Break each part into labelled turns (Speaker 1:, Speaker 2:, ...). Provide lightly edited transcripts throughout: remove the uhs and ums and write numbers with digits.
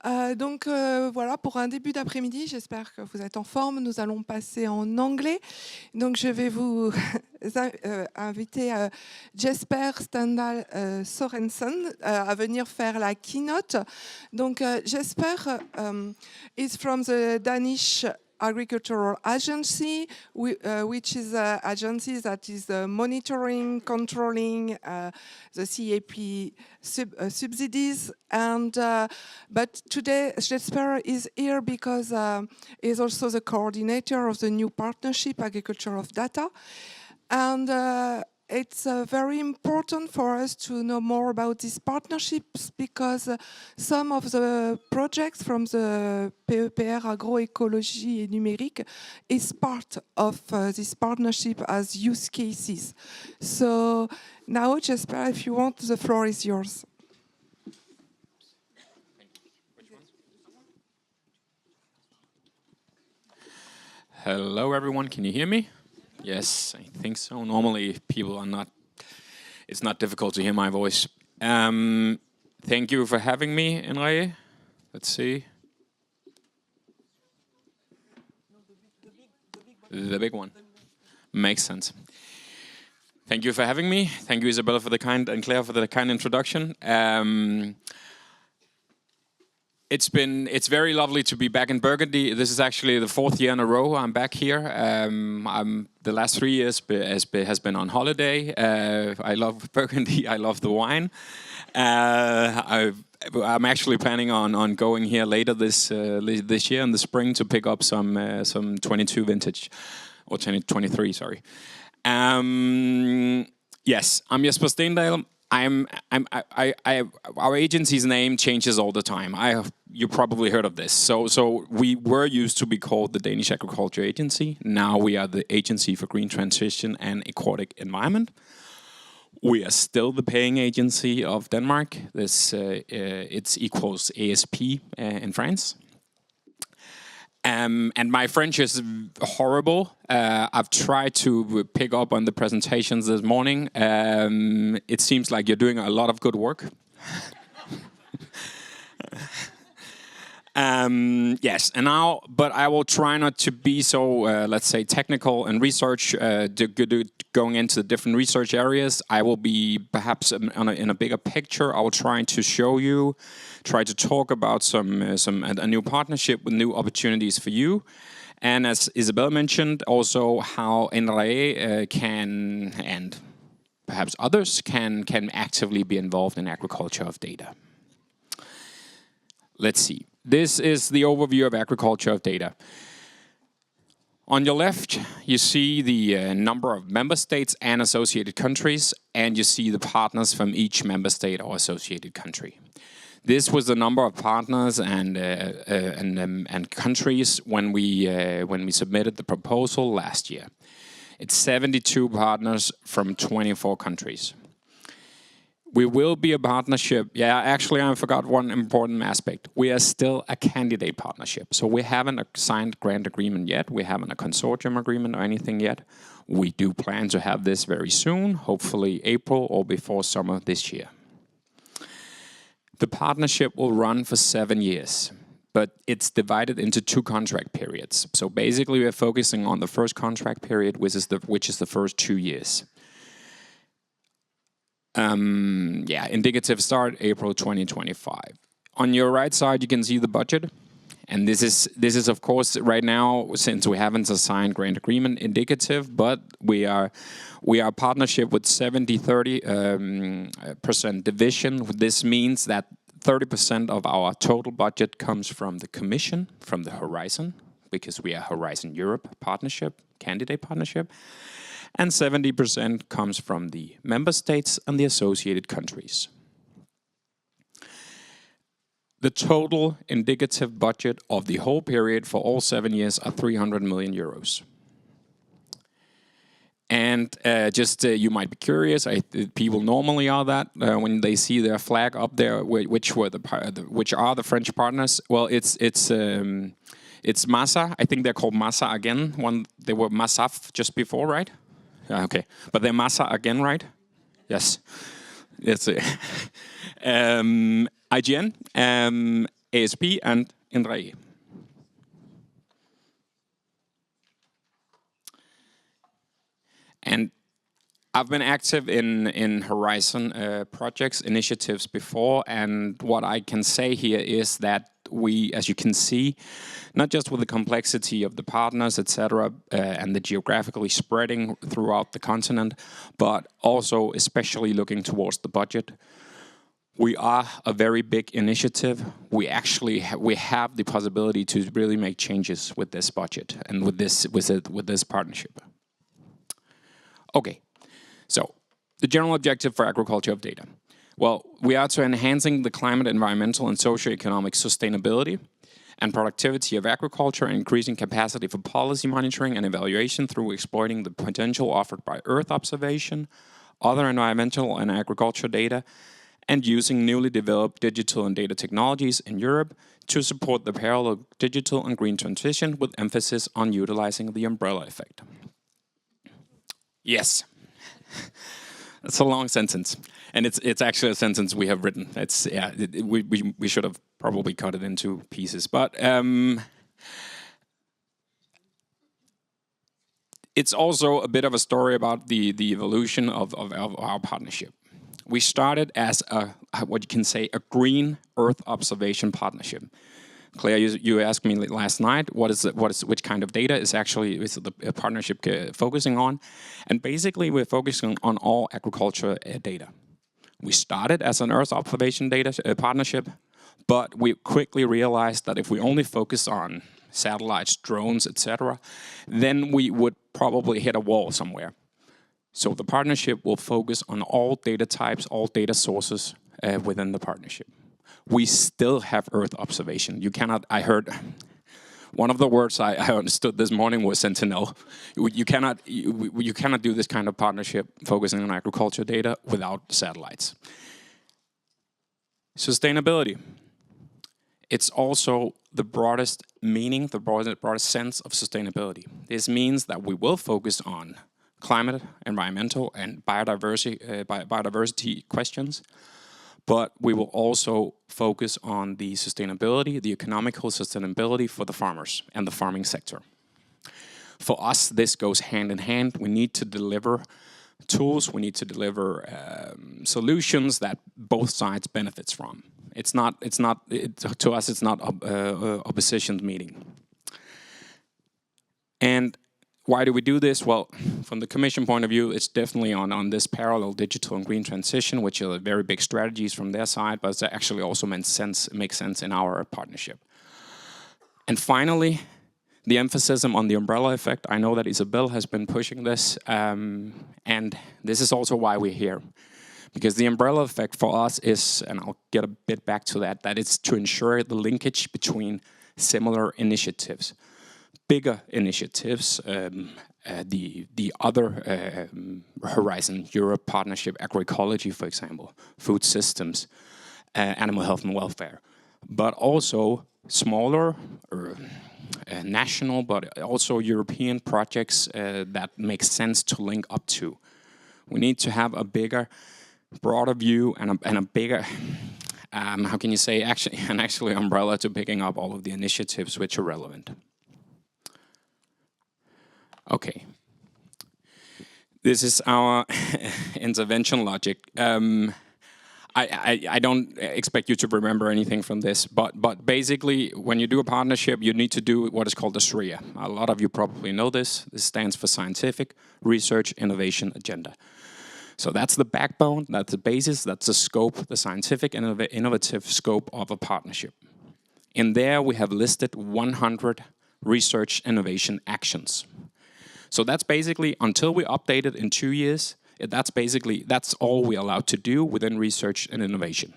Speaker 1: Voilà, pour un début d'après-midi, j'espère que vous êtes en forme. Nous allons passer en anglais. Donc je vais vous inviter Jesper Stendhal Sørensen à venir faire la keynote. Donc Jesper is from the Danish Agricultural Agency, which is an agency that is monitoring, controlling the CAP subsidies. But today, Jesper is here because he's also the coordinator of the new partnership, Agriculture of Data. And it's very important for us to know more about these partnerships because some of the projects from the PEPR Agroécologie et Numérique is part of this partnership as use cases. So now, Jesper, if you want, the floor is yours.
Speaker 2: Hello, everyone. Can you hear me? Yes, I think so. Normally, people are not. It's not difficult to hear my voice. Thank you for having me, Enrique. Let's see. The big one. Makes sense. Thank you for having me. Thank you, Isabella, for the kind, and Claire for the kind introduction. It's very lovely to be back in Burgundy. This is actually the 4th year in a row I'm back here. The last 3 years has been on holiday. I love Burgundy. I love the wine. I'm actually planning on going here later this year in the spring to pick up some 22 vintage, or 2023, sorry. Yes, I'm Jesper Stendhal. Our agency's name changes all the time. You probably heard of this. So we were used to be called the Danish Agricultural Agency. Now we are the Agency for Green Transition and Aquatic Environment. We are still the paying agency of Denmark. It's equals ASP in France. And my French is horrible. I've tried to pick up on the presentations this morning. It seems like you're doing a lot of good work. Yes, but I will try not to be so, let's say, technical and research, going into the different research areas. I will be perhaps in a bigger picture. I will try to show you, try to talk about a new partnership with new opportunities for you. And as Isabel mentioned, also how NRA can, and perhaps others, can actively be involved in agriculture of data. Let's see. This is the overview of agriculture of data. On your left, you see the number of member states and associated countries, and you see the partners from each member state or associated country. This was the number of partners and countries when we submitted the proposal last year. It's 72 partners from 24 countries. We will be a partnership. Yeah, actually, I forgot one important aspect. We are still a candidate partnership. So we haven't signed grant agreement yet. We haven't a consortium agreement or anything yet. We do plan to have this very soon, hopefully April or before summer this year. The partnership will run for 7 years, but it's divided into 2 contract periods. So basically, we're focusing on the first contract period, which is the first 2 years. Indicative start April 2025. On your right side, you can see the budget, and this is of course right now, since we haven't signed grant agreement, indicative, but we are a partnership with 70-30% division. This means that 30% of our total budget comes from the Commission, from the Horizon, because we are Horizon Europe partnership, candidate partnership. And 70% comes from the member states and the associated countries. The total indicative budget of the whole period for all 7 years are 300 million euros. And you might be curious, people normally are that when they see their flag up there, which are the French partners. Well, it's Massa. I think they're called Massa again. They were Massaf just before, right? Okay, but they're Massa again, right? Yes. It's IGN, ASP and Indre. And I've been active in Horizon projects, initiatives before, and what I can say here is that we, as you can see, not just with the complexity of the partners, etc., and the geographically spreading throughout the continent, but also especially looking towards the budget. We are a very big initiative. We actually we have the possibility to really make changes with this budget and with this partnership. Okay. So, the general objective for agriculture of data. Well, we are to enhancing the climate, environmental, and socioeconomic sustainability and productivity of agriculture, and increasing capacity for policy monitoring and evaluation through exploiting the potential offered by Earth observation, other environmental and agriculture data, and using newly developed digital and data technologies in Europe to support the parallel digital and green transition with emphasis on utilizing the umbrella effect. Yes. It's a long sentence, and it's actually a sentence we have written. It's we should have probably cut it into pieces, but it's also a bit of a story about the evolution of our partnership. We started as what you can say a green Earth observation partnership. Claire, you asked me last night which kind of data is the partnership focusing on, and basically we're focusing on all agriculture data. We started as an Earth observation data partnership, but we quickly realized that if we only focus on satellites, drones, etc., then we would probably hit a wall somewhere. So the partnership will focus on all data types, all data sources within the partnership. We still have Earth observation. You cannot, I heard, one of the words I understood this morning was sentinel. You cannot do this kind of partnership focusing on agriculture data without satellites. Sustainability. It's also the broadest meaning, the broadest sense of sustainability. This means that we will focus on climate, environmental, and biodiversity questions, but we will also focus on the sustainability, the economical sustainability for the farmers and the farming sector. For us, this goes hand in hand. We need to deliver tools, we need to deliver solutions that both sides benefits from. To us, it's not a positions meeting. And why do we do this? Well, from the Commission point of view, it's definitely on this parallel digital and green transition, which are very big strategies from their side, but it actually also makes sense in our partnership. And finally, the emphasis on the umbrella effect. I know that Isabel has been pushing this, and this is also why we're here. Because the umbrella effect for us is, and I'll get a bit back to that it's to ensure the linkage between similar initiatives. Bigger initiatives, the other Horizon Europe Partnership Agroécologie, for example, food systems, animal health and welfare, but also smaller national, but also European projects that make sense to link up to. We need to have a bigger, broader view and a bigger, how can you say, actually umbrella to picking up all of the initiatives which are relevant. Okay. This is our intervention logic. I don't expect you to remember anything from this, but basically, when you do a partnership, you need to do what is called a SRIA. A lot of you probably know this. This stands for Scientific Research Innovation Agenda. So that's the backbone, that's the basis, that's the scope, the scientific and innovative scope of a partnership. In there, we have listed 100 research innovation actions. So that's basically, until we update it in 2 years, that's all we're allowed to do within research and innovation.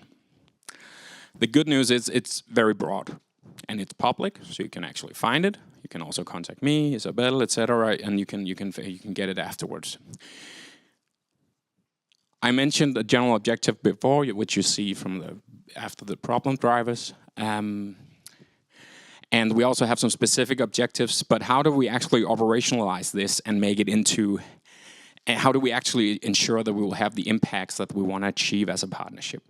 Speaker 2: The good news is it's very broad and it's public, so you can actually find it. You can also contact me, Isabel, etc., and you can get it afterwards. I mentioned the general objective before, which you see from after the problem drivers. And we also have some specific objectives, but how do we actually operationalize this and make it into, and how do we actually ensure that we will have the impacts that we want to achieve as a partnership?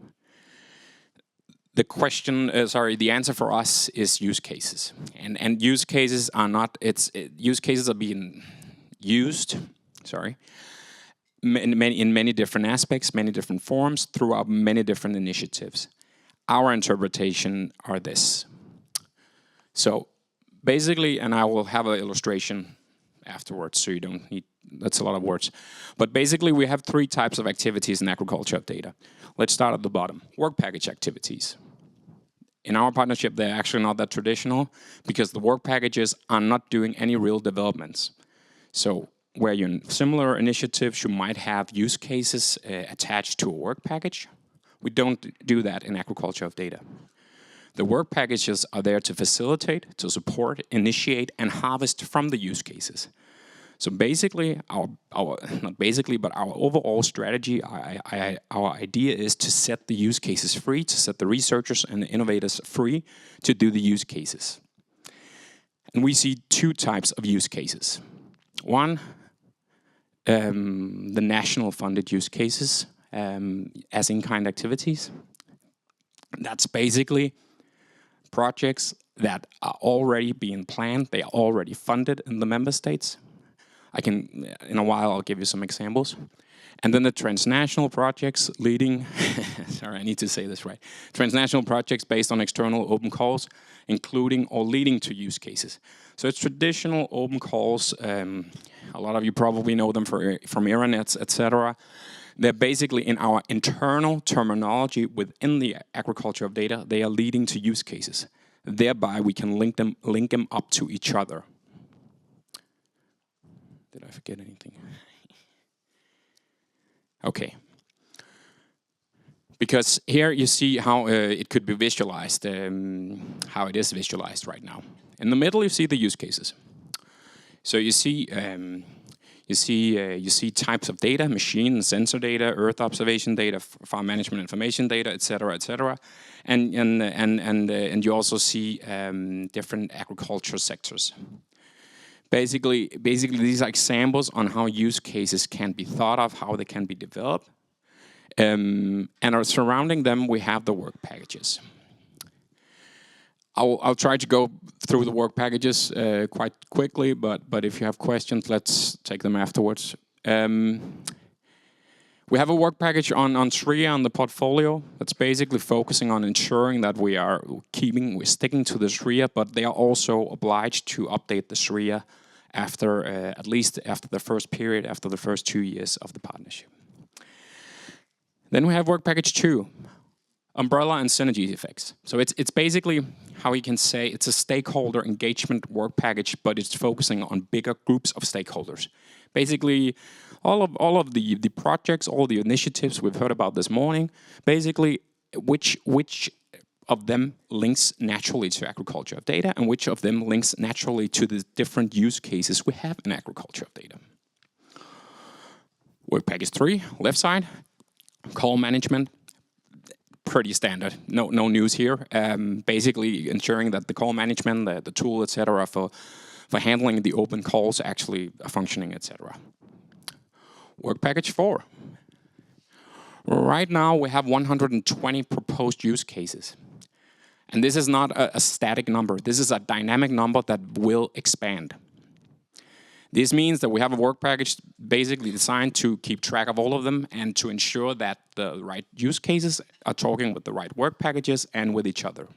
Speaker 2: the answer for us is use cases, and use cases are not. Use cases are being used. In many different aspects, many different forms, throughout many different initiatives. Our interpretation are this. So basically, and I will have an illustration afterwards, so you don't need, that's a lot of words. But basically, we have 3 types of activities in agriculture of data. Let's start at the bottom. Work package activities. In our partnership, they're actually not that traditional because the work packages are not doing any real developments. So where you're in similar initiatives, you might have use cases attached to a work package. We don't do that in agriculture of data. The work packages are there to facilitate, to support, initiate, and harvest from the use cases. So basically, our overall strategy, our idea is to set the use cases free, to set the researchers and the innovators free to do the use cases. And we see 2 types of use cases. One, the national funded use cases as in-kind activities. That's basically projects that are already being planned, they are already funded in the member states. In a while, I'll give you some examples. And then the transnational projects leading, sorry, I need to say this right. Transnational projects based on external open calls, including or leading to use cases. So it's traditional open calls. A lot of you probably know them from Eranets, etc. They're basically, in our internal terminology within the agriculture of data, they are leading to use cases. Thereby, we can link them up to each other. Did I forget anything? Okay. Because here you see how it could be visualized, how it is visualized right now. In the middle, you see the use cases. So you see types of data: machine and sensor data, earth observation data, farm management information data, etc., etc. And you also see different agriculture sectors. Basically, these are examples on how use cases can be thought of, how they can be developed. And surrounding them, we have the work packages. I'll try to go through the work packages quite quickly, but if you have questions, let's take them afterwards. We have a work package on SRIA on the portfolio that's basically focusing on ensuring that we're sticking to the SRIA, but they are also obliged to update the SRIA after at least after the first period, after the first 2 years of the partnership. Then we have work package 2, umbrella and synergy effects. So it's basically how you can say it's a stakeholder engagement work package, but it's focusing on bigger groups of stakeholders. Basically, all of the projects, all the initiatives we've heard about this morning, basically which of them links naturally to agriculture of data and which of them links naturally to the different use cases we have in agriculture of data. Work package 3, left side, call management. Pretty standard, no news here. Basically ensuring that the call management, the tool, etc., for handling the open calls actually are functioning, etc. Work package 4. Right now we have 120 proposed use cases. And this is not a static number. This is a dynamic number that will expand. This means that we have a work package basically designed to keep track of all of them and to ensure that the right use cases are talking with the right work packages and with each other.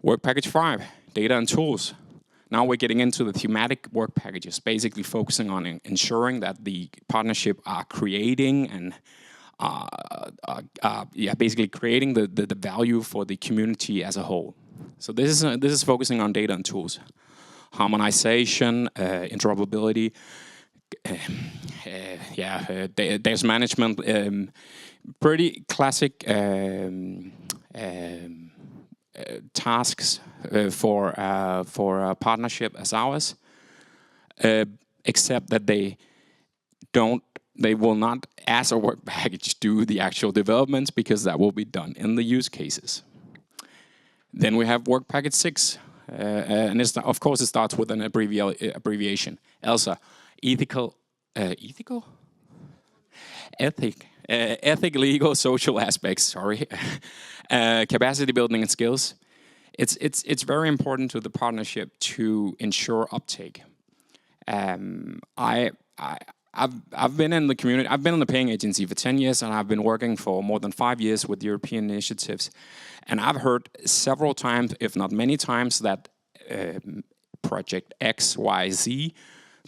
Speaker 2: Work package 5, data and tools. Now we're getting into the thematic work packages, basically focusing on ensuring that the partnership are creating and basically creating the value for the community as a whole. So this is focusing on data and tools. Harmonization, interoperability, data management, pretty classic tasks for a partnership as ours, except that they will not, as a work package, do the actual developments because that will be done in the use cases. Then we have work package 6. And of course, it starts with an abbreviation. ELSA, ethic, ethic, legal, social aspects. Sorry, capacity building and skills. It's very important to the partnership to ensure uptake. I've been in the community. I've been in the paying agency for 10 years, and I've been working for more than 5 years with European initiatives. And I've heard several times, if not many times, that Project X, Y, Z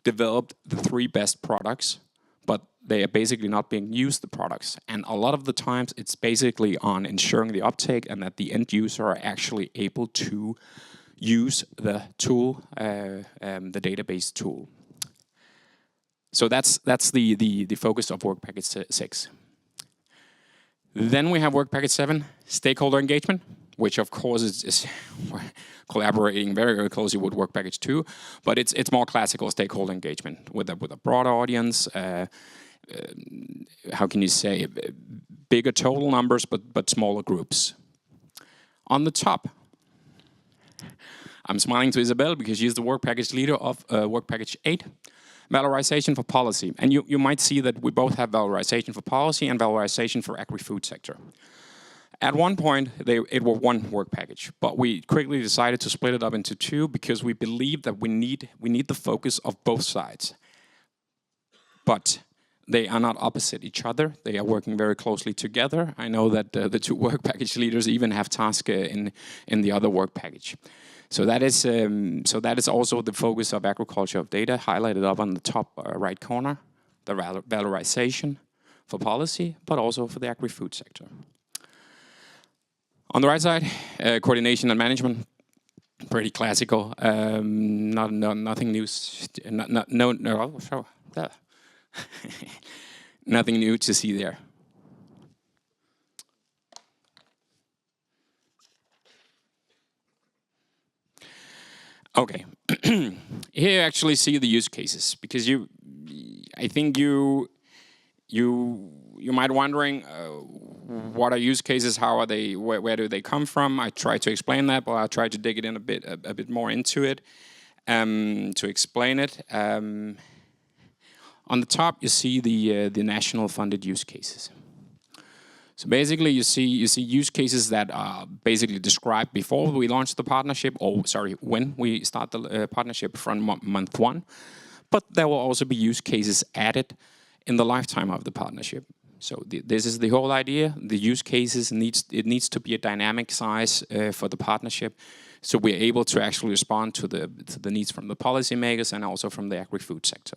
Speaker 2: developed the 3 best products, but they are basically not being used, the products. And a lot of the times, it's basically on ensuring the uptake and that the end user are actually able to use the tool, the database tool. So that's the focus of Work Package 6. Then we have Work Package 7, stakeholder engagement, which of course is collaborating very, very closely with Work Package 2, but it's more classical stakeholder engagement with a broader audience. How can you say, bigger total numbers, but smaller groups. On the top, I'm smiling to Isabel because she's the Work Package leader of Work Package 8. Valorization for policy. And you might see that we both have valorization for policy and valorization for agri-food sector. At one point, it were one work package, but we quickly decided to split it up into 2 because we believe that we need the focus of both sides. But they are not opposite each other. They are working very closely together. I know that the 2 work package leaders even have tasks in the other work package. So that is also the focus of agriculture of data, highlighted up on the top right corner, the valorization for policy, but also for the agri-food sector. On the right side, coordination and management, pretty classical. Nothing new. Nothing new to see there. Okay, here you actually see the use cases because I think you might wondering what are use cases, how are they, where do they come from? I try to explain that, but I'll try to dig it in a bit more into it to explain it. On the top, you see the national funded use cases. So basically, you see use cases that are basically described before we launch the partnership, or sorry, when we start the partnership from month 1. But there will also be use cases added in the lifetime of the partnership. So this is the whole idea. The use cases needs to be a dynamic size for the partnership, so we're able to actually respond to the needs from the policymakers and also from the agri-food sector.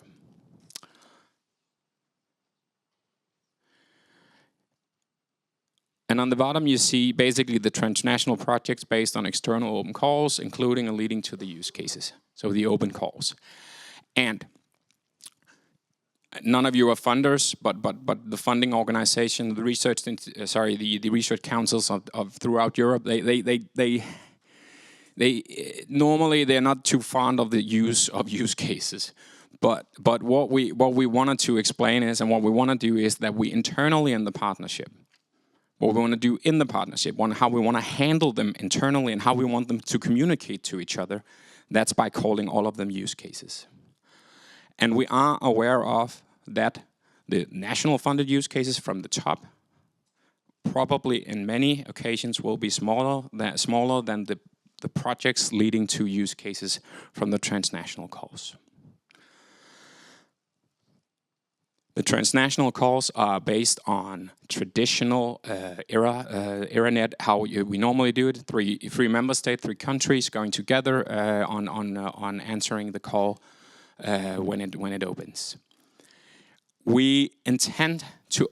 Speaker 2: And on the bottom, you see basically the transnational projects based on external open calls, including and leading to the use cases. So the open calls. And none of you are funders, but the funding organization, the research, the research councils of throughout Europe, they normally they're not too fond of the use of use cases. But what we wanted to explain is, and what we want to do is that we internally in the partnership, what we want to do in the partnership, how we want to handle them internally and how we want them to communicate to each other, that's by calling all of them use cases. And we are aware of that the national funded use cases from the top probably in many occasions will be smaller than the projects leading to use cases from the transnational calls. The transnational calls are based on traditional ERANET, how we normally do it. Three member states, 3 countries going together on answering the call when it opens. We intend to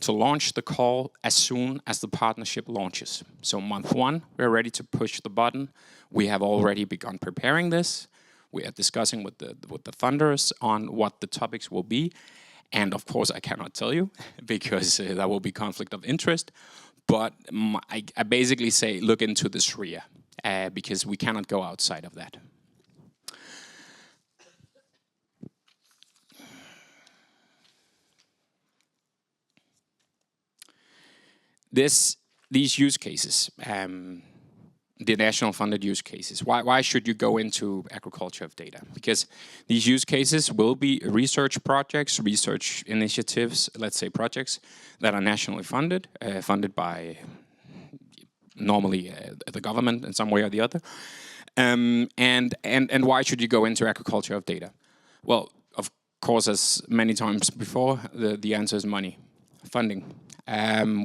Speaker 2: launch the call as soon as the partnership launches. So month 1, we're ready to push the button. We have already begun preparing this. We are discussing with the funders on what the topics will be. And of course, I cannot tell you because that will be conflict of interest. But I basically say look into the SRIA because we cannot go outside of that. These use cases, the national funded use cases. Why should you go into agriculture of data? Because these use cases will be research projects, research initiatives, let's say projects that are nationally funded, funded by normally the government in some way or the other. And why should you go into agriculture of data? Well, of course, as many times before, the answer is money, funding.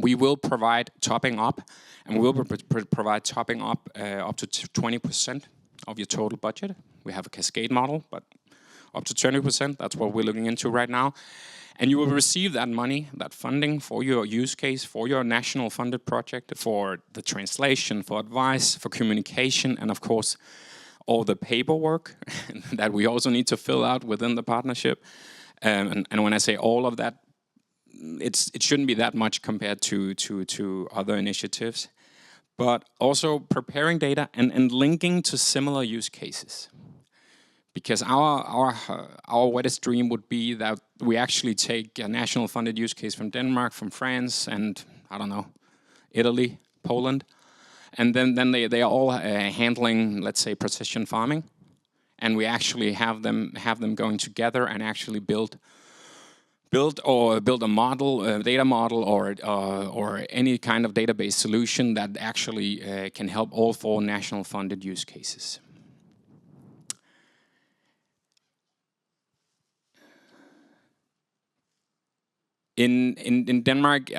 Speaker 2: We will provide topping up, and we will provide topping up to 20% of your total budget. We have a cascade model, but up to 20%, that's what we're looking into right now. And you will receive that money, that funding for your use case, for your national funded project, for the translation, for advice, for communication, and of course, all the paperwork that we also need to fill out within the partnership. And when I say all of that, it shouldn't be that much compared to other initiatives, but also preparing data and linking to similar use cases. Because our wettest dream would be that we actually take a national funded use case from Denmark, from France, and I don't know, Italy, Poland, and then they are all handling, let's say, precision farming, and we actually have them going together and actually build a model, a data model, or any kind of database solution that actually can help all 4 national funded use cases. In Denmark,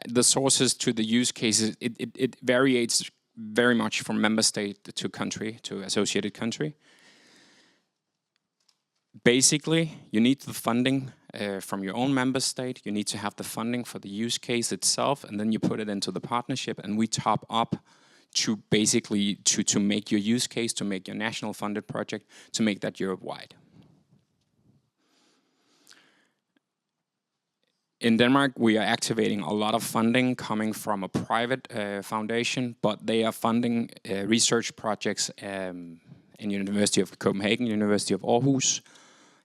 Speaker 2: the sources to the use cases, it varies very much from member state to country, to associated country. Basically, you need the funding from your own member state. You need to have the funding for the use case itself, and then you put it into the partnership, and we top up to basically to make your use case, to make your national funded project, to make that Europe-wide. In Denmark, we are activating a lot of funding coming from a private foundation, but they are funding research projects in University of Copenhagen, University of Aarhus.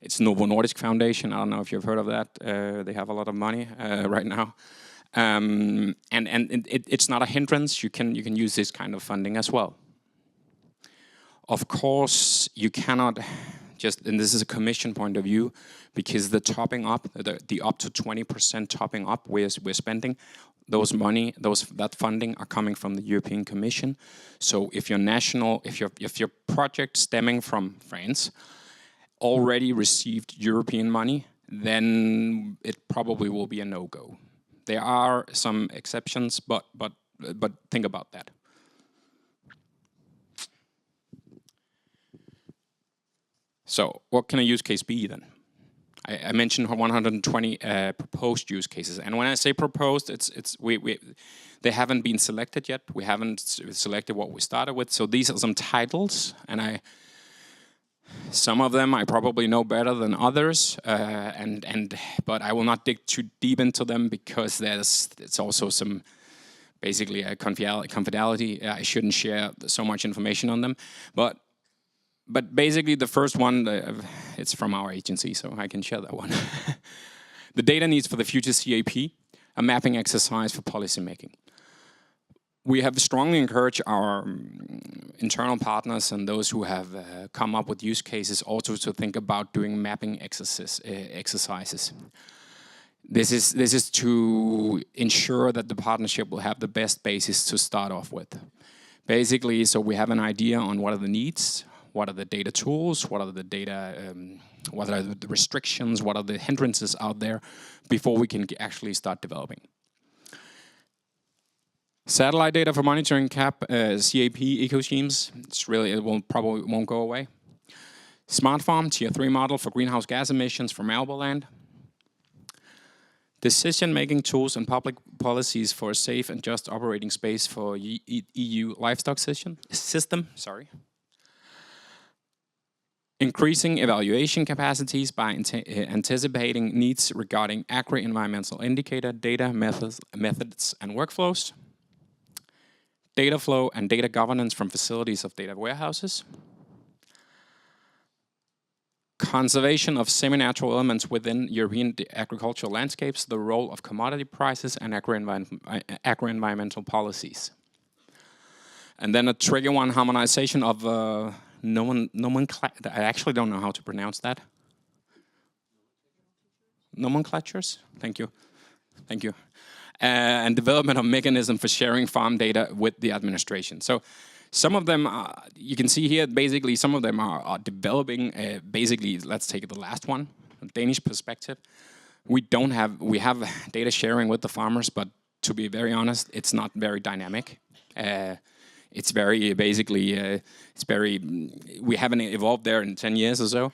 Speaker 2: It's Novo Nordisk Foundation. I don't know if you've heard of that. They have a lot of money right now. And it's not a hindrance. You can use this kind of funding as well. Of course, you cannot just, and this is a commission point of view, because the topping up, the up to 20% topping up we're spending, that funding are coming from the European Commission. So if your project stemming from France already received European money, then it probably will be a no-go. There are some exceptions, but think about that. So what can a use case be then? I mentioned 120 proposed use cases, and when I say proposed, they haven't been selected yet. We haven't selected what we started with. So these are some titles, and some of them I probably know better than others, but I will not dig too deep into them because it's also some basically a confidentiality. I shouldn't share so much information on them, But basically, the first one, it's from our agency, so I can share that one. The data needs for the future CAP, a mapping exercise for policymaking. We have strongly encouraged our internal partners and those who have come up with use cases also to think about doing mapping exercises. This is to ensure that the partnership will have the best basis to start off with. Basically, so we have an idea on what are the needs, what are the data tools, what are the data, what are the restrictions, what are the hindrances out there before we can actually start developing. Satellite data for monitoring CAP ecoschemes, probably won't go away. Smart farm, tier 3 model for greenhouse gas emissions from arable land. Decision-making tools and public policies for a safe and just operating space for EU livestock system. Increasing evaluation capacities by anticipating needs regarding agri-environmental indicator, data, methods, and workflows. Data flow and data governance from facilities of data warehouses. Conservation of semi-natural elements within European agricultural landscapes, the role of commodity prices and agri-environmental policies. And then a tricky one, harmonization of nomenclature. I actually don't know how to pronounce that. Nomenclatures? Thank you. Thank you. And development of mechanism for sharing farm data with the administration. So some of them, you can see here, basically some of them are developing, basically, let's take the last one, a Danish perspective. We have data sharing with the farmers, but to be very honest, it's not very dynamic. It's very, basically, we haven't evolved there in 10 years or so.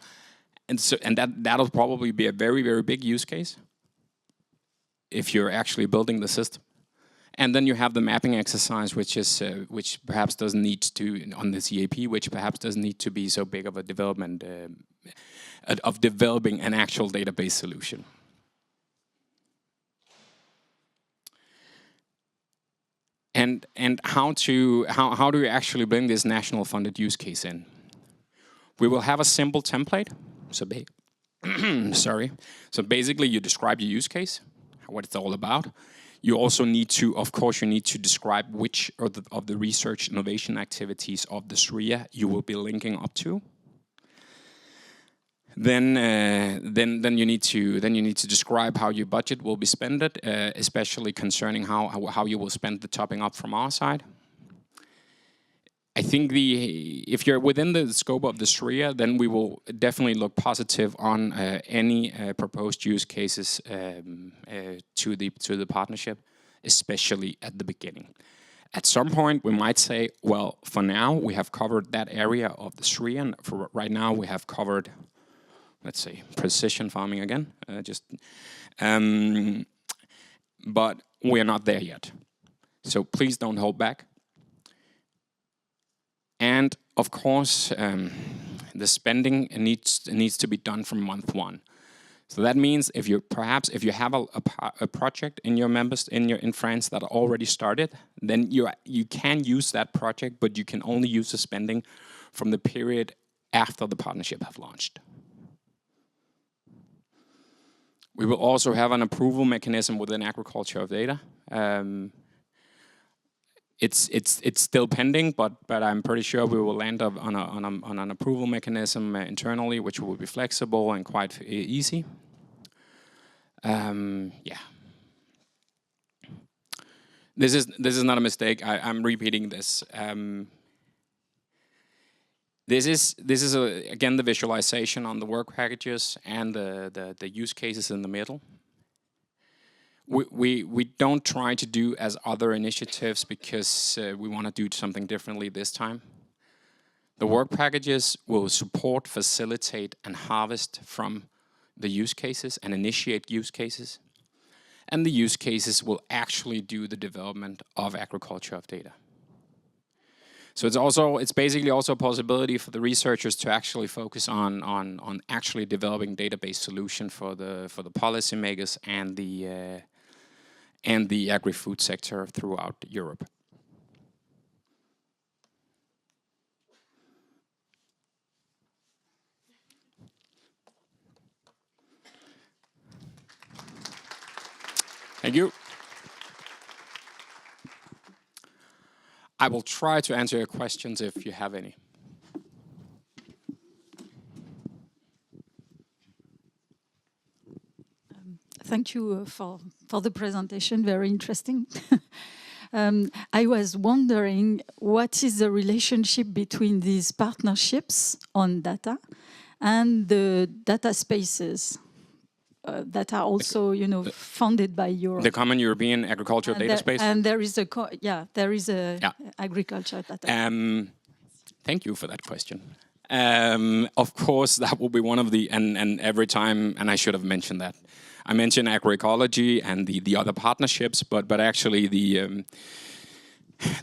Speaker 2: And that'll probably be a very, very big use case if you're actually building the system. And then you have the mapping exercise, which perhaps doesn't need to, on the CAP, which perhaps doesn't need to be so big of a development of developing an actual database solution. And how do you actually bring this national funded use case in? We will have a simple template. So So basically, you describe your use case, what it's all about. You also need to, of course, describe which of the research innovation activities of the SRIA you will be linking up to. Then you need to describe how your budget will be spent, especially concerning how you will spend the topping up from our side. I think if you're within the scope of the SRIA, then we will definitely look positive on any proposed use cases to the partnership, especially at the beginning. At some point, we might say, well, for now, we have covered that area of the SRIA, and for right now, we have covered, let's say, precision farming again, but we are not there yet. So please don't hold back. And of course, the spending needs to be done from month one. So that means if you have a project in your in France that already started, then you can use that project, but you can only use the spending from the period after the partnership have launched. We will also have an approval mechanism within agriculture of data. It's still pending, but I'm pretty sure we will land up on an approval mechanism internally, which will be flexible and quite easy. Yeah. This is not a mistake. I'm repeating this. This is again the visualization on the work packages and the use cases in the middle. We don't try to do as other initiatives because we want to do something differently this time. The work packages will support, facilitate, and harvest from the use cases and initiate use cases. And the use cases will actually do the development of agriculture of data. So it's basically also a possibility for the researchers to actually focus on actually developing database solution for the policymakers and the agri-food sector throughout Europe. Thank you. I will try to answer your questions if you have any.
Speaker 3: Thank you for the presentation, very interesting. I was wondering, what is the relationship between these partnerships on data and the data spaces that are also, funded by Europe?
Speaker 2: The Common European Agricultural Data Space?
Speaker 3: And there is a agriculture data.
Speaker 2: Thank you for that question. Of course, that will be one of the, and every time, and I should have mentioned that. I mentioned agroecology and the other partnerships, but actually the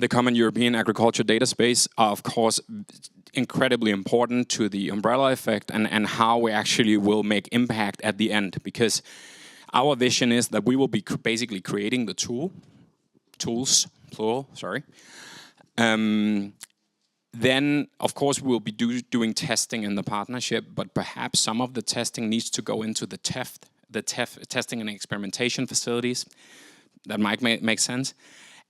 Speaker 2: Common European Agricultural Data Space are, of course, incredibly important to the umbrella effect and how we actually will make impact at the end. Because our vision is that we will be basically creating the tools, plural, sorry. Then, of course, we'll be doing testing in the partnership, but perhaps some of the testing needs to go into the testing and experimentation facilities. That might make sense.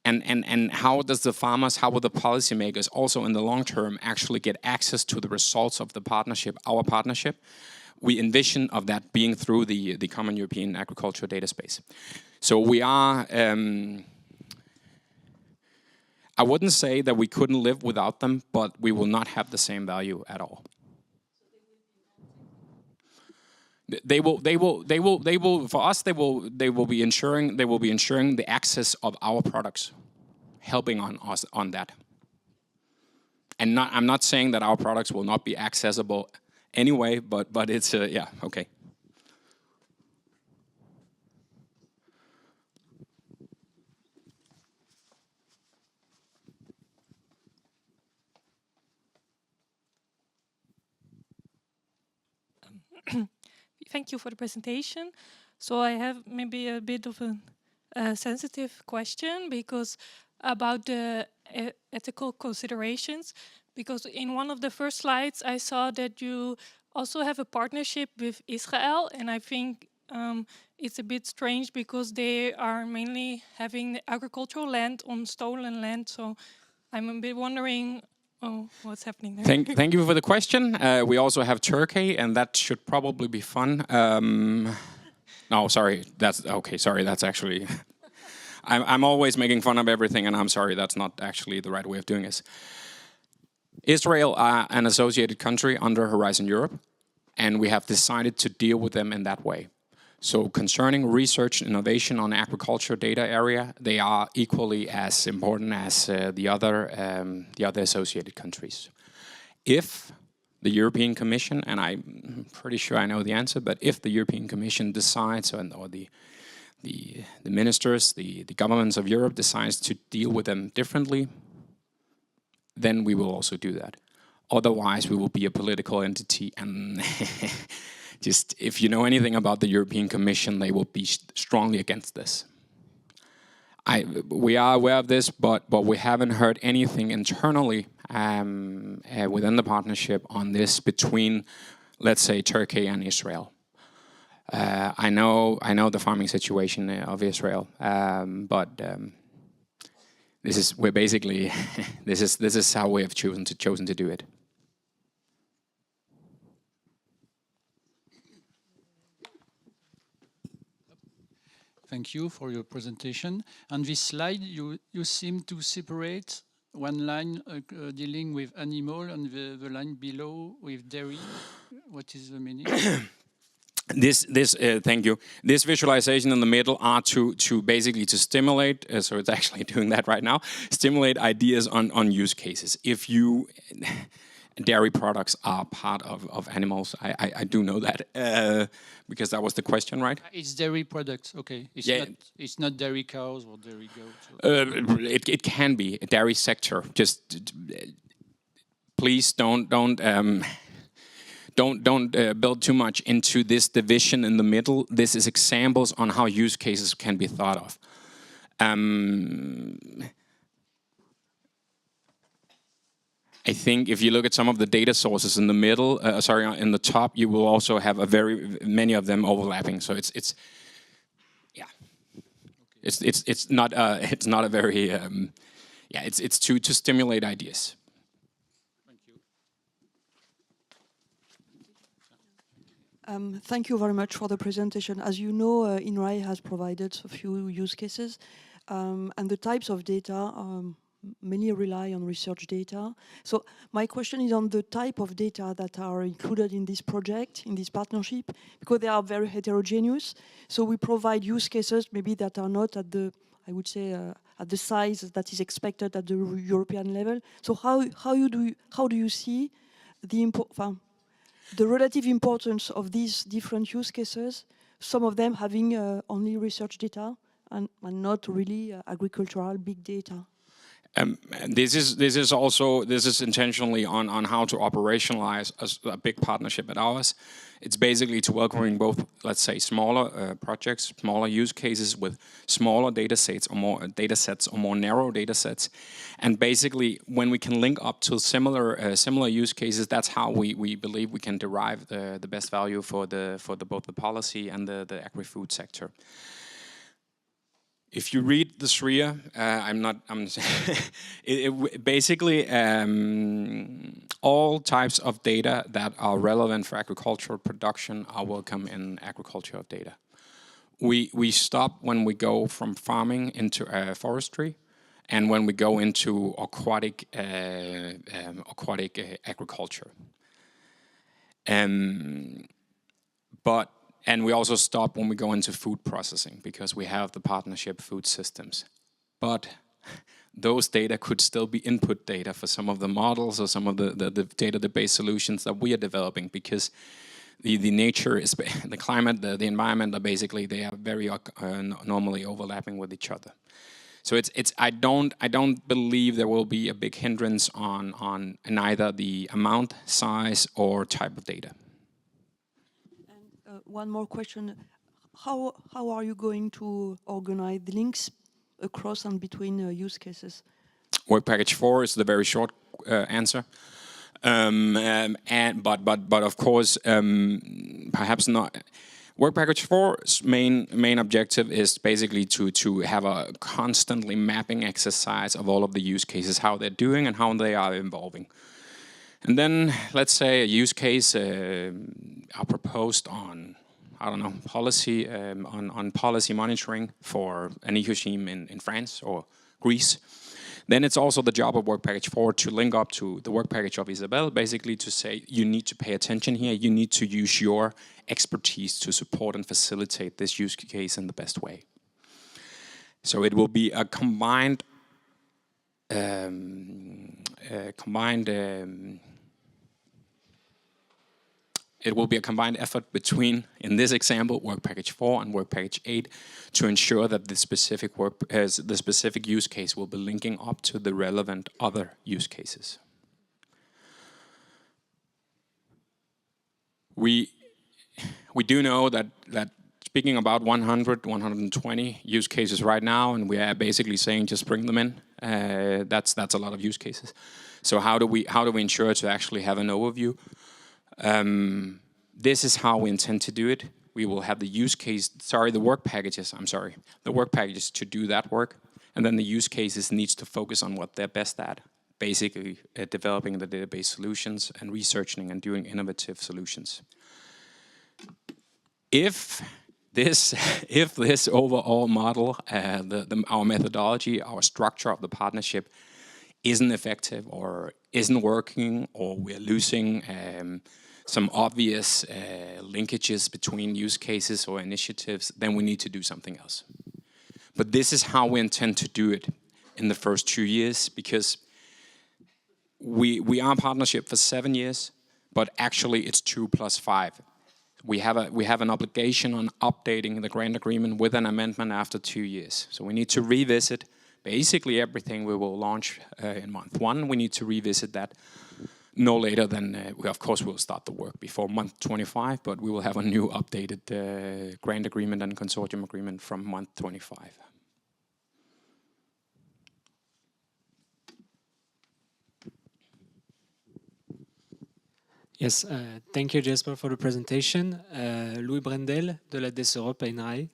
Speaker 2: And how does the farmers, how will the policymakers also in the long term actually get access to the results of the partnership, our partnership? We envision of that being through the Common European Agricultural Data Space. So we are, I wouldn't say that we couldn't live without them, but we will not have the same value at all. They will. For us, they will be ensuring the access of our products, helping on us on that. And I'm not saying that our products will not be accessible anyway, but it's yeah, okay.
Speaker 4: Thank you for the presentation. So I have maybe a bit of a sensitive question because about the ethical considerations, because in one of the first slides I saw that you also have a partnership with Israel, and I think it's a bit strange because they are mainly having the agricultural land on stolen land. So I'm a bit wondering, what's happening there?
Speaker 2: Thank you for the question. We also have Turkey, and that should probably be fun. No, sorry, that's okay. Sorry, that's actually. I'm always making fun of everything, and I'm sorry, that's not actually the right way of doing this. Israel are an associated country under Horizon Europe, and we have decided to deal with them in that way. So concerning research and innovation on agriculture data area, they are equally as important as the other associated countries. If the European Commission, and I'm pretty sure I know the answer, but if the European Commission decides, or the ministers, the governments of Europe decides to deal with them differently, then we will also do that. Otherwise, we will be a political entity, and just if you know anything about the European Commission, they will be strongly against this. We are aware of this, but we haven't heard anything internally within the partnership on this between, let's say, Turkey and Israel. I know the farming situation of Israel, but we're basically this is how we have chosen to do it.
Speaker 5: Thank you for your presentation. On this slide, you seem to separate one line dealing with animal and the line below with dairy. What is the meaning?
Speaker 2: Thank you. This visualization in the middle are to basically to stimulate. So it's actually doing that right now. Stimulate ideas on use cases. If you dairy products are part of animals. I do know that because that was the question, right?
Speaker 5: It's dairy products, okay. It's not dairy cows or dairy goats.
Speaker 2: It can be a dairy sector. Just please don't build too much into this division in the middle. This is examples on how use cases can be thought of. I think if you look at some of the data sources in the middle, in the top, you will also have many of them overlapping. So it's not a very it's to stimulate ideas.
Speaker 6: Thank you very much for the presentation. As you know, INRAE has provided a few use cases, and the types of data many rely on research data. So my question is on the type of data that are included in this project, in this partnership, because they are very heterogeneous. So we provide use cases maybe that are not at the, I would say, at the size that is expected at the European level. So how do you see the relative importance of these different use cases, some of them having only research data and not really agricultural big data?
Speaker 2: This is intentionally on how to operationalize a big partnership at ours. It's basically to welcoming both, let's say, smaller projects, smaller use cases with smaller data sets or more narrow data sets, and basically when we can link up to similar use cases, that's how we believe we can derive the best value for both the policy and the agri-food sector. If you read the SRIA, basically all types of data that are relevant for agricultural production are welcome in agricultural data. We stop when we go from farming into forestry, and when we go into aquatic agriculture. And we also stop when we go into food processing, because we have the partnership food systems. But those data could still be input data for some of the models or some of the database solutions that we are developing, because the nature is the climate, the environment are basically, they are very normally overlapping with each other. So I don't believe there will be a big hindrance on neither the amount, size, or type of data.
Speaker 6: One more question. How are you going to organize the links across and between use cases?
Speaker 2: Work package 4 is the very short answer. But of course, perhaps not. Work package 4's main objective is basically to have a constantly mapping exercise of all of the use cases, how they're doing and how they are evolving. And then, let's say a use case are proposed on, I don't know, policy on policy monitoring for an ecosystem in France or Greece. Then it's also the job of Work Package 4 to link up to the Work Package of Isabel, basically to say, you need to pay attention here, you need to use your expertise to support and facilitate this use case in the best way. So it will be a combined effort between, in this example, Work Package 4 and Work Package 8 to ensure that the specific use case will be linking up to the relevant other use cases. We do know that speaking about 100, 120 use cases right now, and we are basically saying just bring them in. That's a lot of use cases. So how do we ensure to actually have an overview? This is how we intend to do it. We will have the the work packages to do that work, and then the use cases needs to focus on what they're best at, basically developing the database solutions and researching and doing innovative solutions. If this overall model, our methodology, our structure of the partnership isn't effective or isn't working, or we're losing some obvious linkages between use cases or initiatives, then we need to do something else. But this is how we intend to do it in the first 2 years, because we are a partnership for 7 years, but actually it's 2 + 5. We have an obligation on updating the grant agreement with an amendment after 2 years. So we need to revisit basically everything we will launch in month 1. We need to revisit that no later than, of course we'll start the work before month 25, but we will have a new updated grant agreement and consortium agreement from month 25.
Speaker 7: Yes, thank you, Jesper, for the presentation. Louis Brendel de la DES Europe INRAE.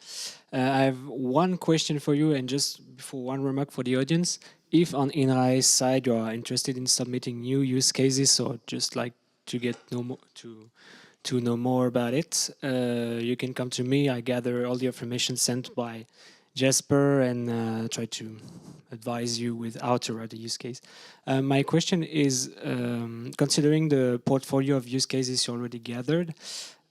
Speaker 7: I have one question for you, and just before, one remark for the audience. If on INRAE's side you are interested in submitting new use cases, or just like to get to know more about it, you can come to me. I gather all the information sent by Jesper and try to advise you with how to write the use case. My question is, considering the portfolio of use cases you already gathered,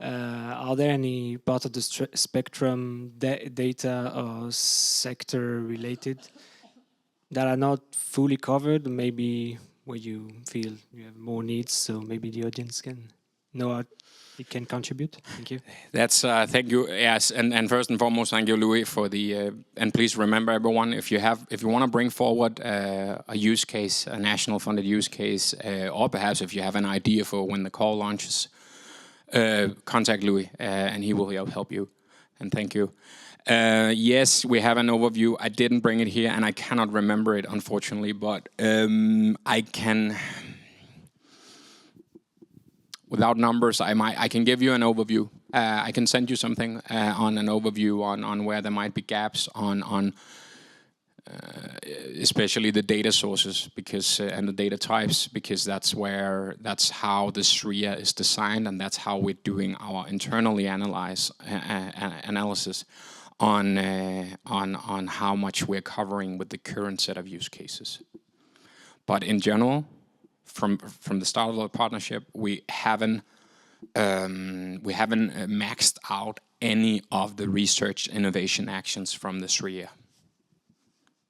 Speaker 7: are there any part of the spectrum data or sector related that are not fully covered, maybe where you feel you have more needs, so maybe the audience can know how it can contribute? Thank you.
Speaker 2: That's thank you. Yes, and first and foremost, thank you, Louis, for the. And please remember, everyone, if you want to bring forward a use case, a national funded use case, or perhaps if you have an idea for when the call launches, contact Louis, and he will help you. And thank you. Yes, we have an overview. I didn't bring it here, and I cannot remember it, unfortunately, but I can. without numbers, I can give you an overview. I can send you something on an overview on where there might be gaps on especially the data sources, because and the data types, because that's how the SRIA is designed, and that's how we're doing our internally analysis on how much we're covering with the current set of use cases. But in general, from the start of the partnership, we haven't maxed out any of the research innovation actions from the SRIA.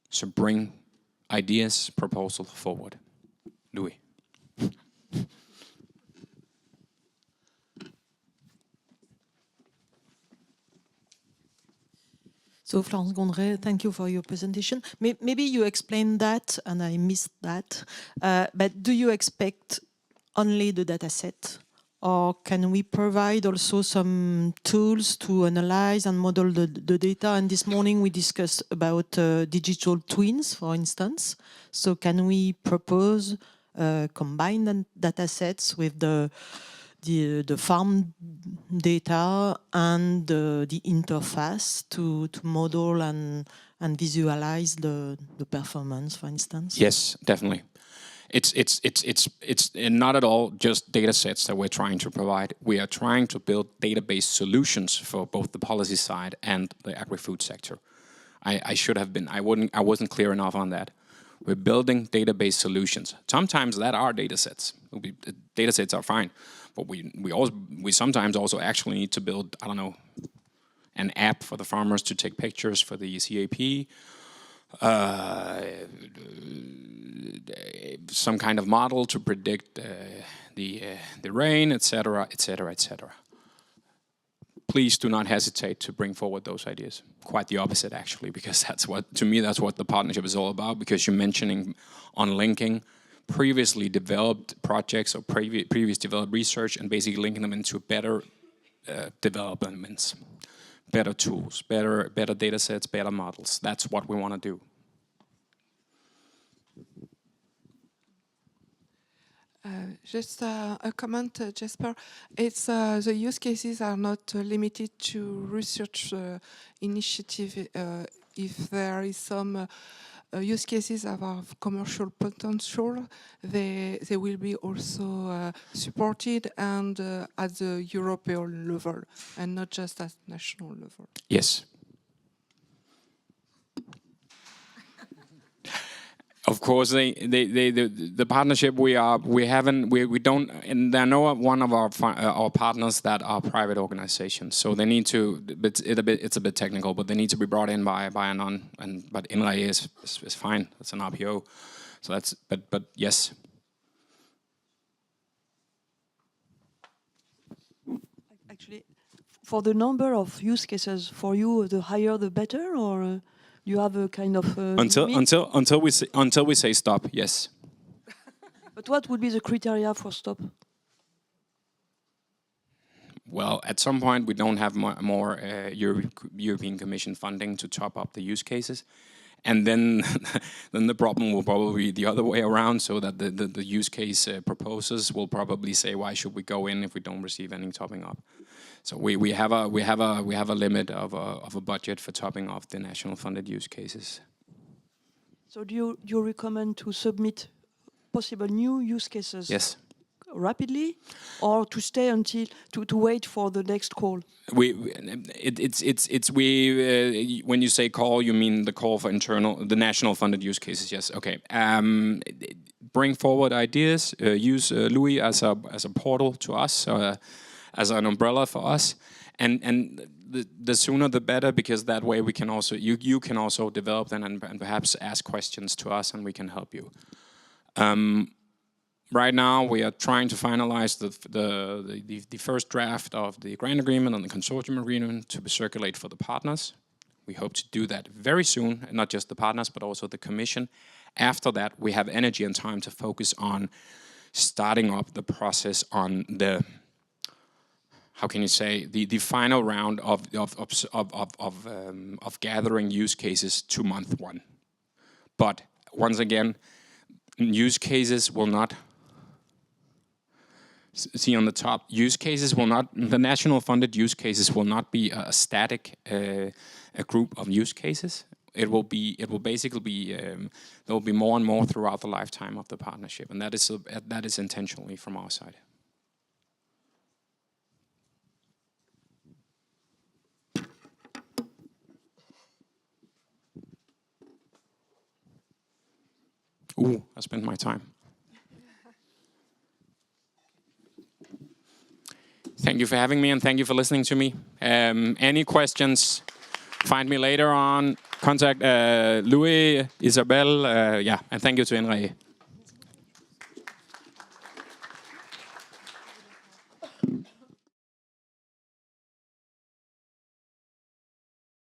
Speaker 2: So bring ideas, proposals forward. Louis.
Speaker 8: So Florence Gondret, thank you for your presentation. Maybe you explained that and I missed that, but do you expect only the data set, or can we provide also some tools to analyze and model the data? And this morning we discussed about digital twins, for instance. So can we propose combined data sets with the farm data and the interface to model and visualize the performance, for instance?
Speaker 2: Yes, definitely. It's not at all just data sets that we're trying to provide. We are trying to build database solutions for both the policy side and the agri-food sector. I should have been. I wasn't clear enough on that. We're building database solutions. Sometimes that are data sets. Data sets are fine, but we sometimes also actually need to build, I don't know, an app for the farmers to take pictures for the CAP. Some kind of model to predict the rain, etc., etc., etc. Please do not hesitate to bring forward those ideas. Quite the opposite, actually, because that's what the partnership is all about. Because you're mentioning on linking previously developed projects or previous developed research, and basically linking them into better developments, better tools, better data sets, better models. That's what we want to do.
Speaker 1: Just a comment, Jesper. It's the use cases are not limited to research initiative. If there is some use cases of commercial potential, they will be also supported and at the European level, and not just at national level.
Speaker 2: Yes. Of course, the partnership we don't, and there are no one of our partners that are private organizations, so they need to. It's a bit technical, but they need to be brought in by a non. But INRAE is fine. It's an RPO, so that's. But yes.
Speaker 6: Actually, for the number of use cases, for you, the higher the better, or you have a kind of
Speaker 2: until we say stop. Yes.
Speaker 6: But what would be the criteria for stop?
Speaker 2: Well, at some point we don't have more European Commission funding to top up the use cases, and then the problem will probably be the other way around. So that the use case proposers will probably say, why should we go in if we don't receive any topping up? So we have a limit of a budget for topping off the national funded use cases.
Speaker 6: So do you recommend to submit possible new use cases?
Speaker 2: Yes.
Speaker 6: Rapidly, or to stay until to wait for the next call?
Speaker 2: When you say call, you mean the call for the national funded use cases? Yes. Okay. Bring forward ideas. Use Louis as a portal to us, as an umbrella for us, and the sooner the better, because that way we can also you can also develop them and perhaps ask questions to us, and we can help you. Right now, we are trying to finalize the first draft of the grant agreement and the consortium agreement to circulate for the partners. We hope to do that very soon, and not just the partners, but also the Commission. After that, we have energy and time to focus on starting up the process on the, how can you say, the final round of gathering use cases to month one. But once again, use cases will not see on the top, use cases will not, the national funded use cases will not be a static a group of use cases. It will basically be, there will be more and more throughout the lifetime of the partnership, and that is intentionally from our side. Ooh, I spent my time. Thank you for having me, and thank you for listening to me. Any questions, find me later on. Contact Louis, Isabel, and thank you to Henri.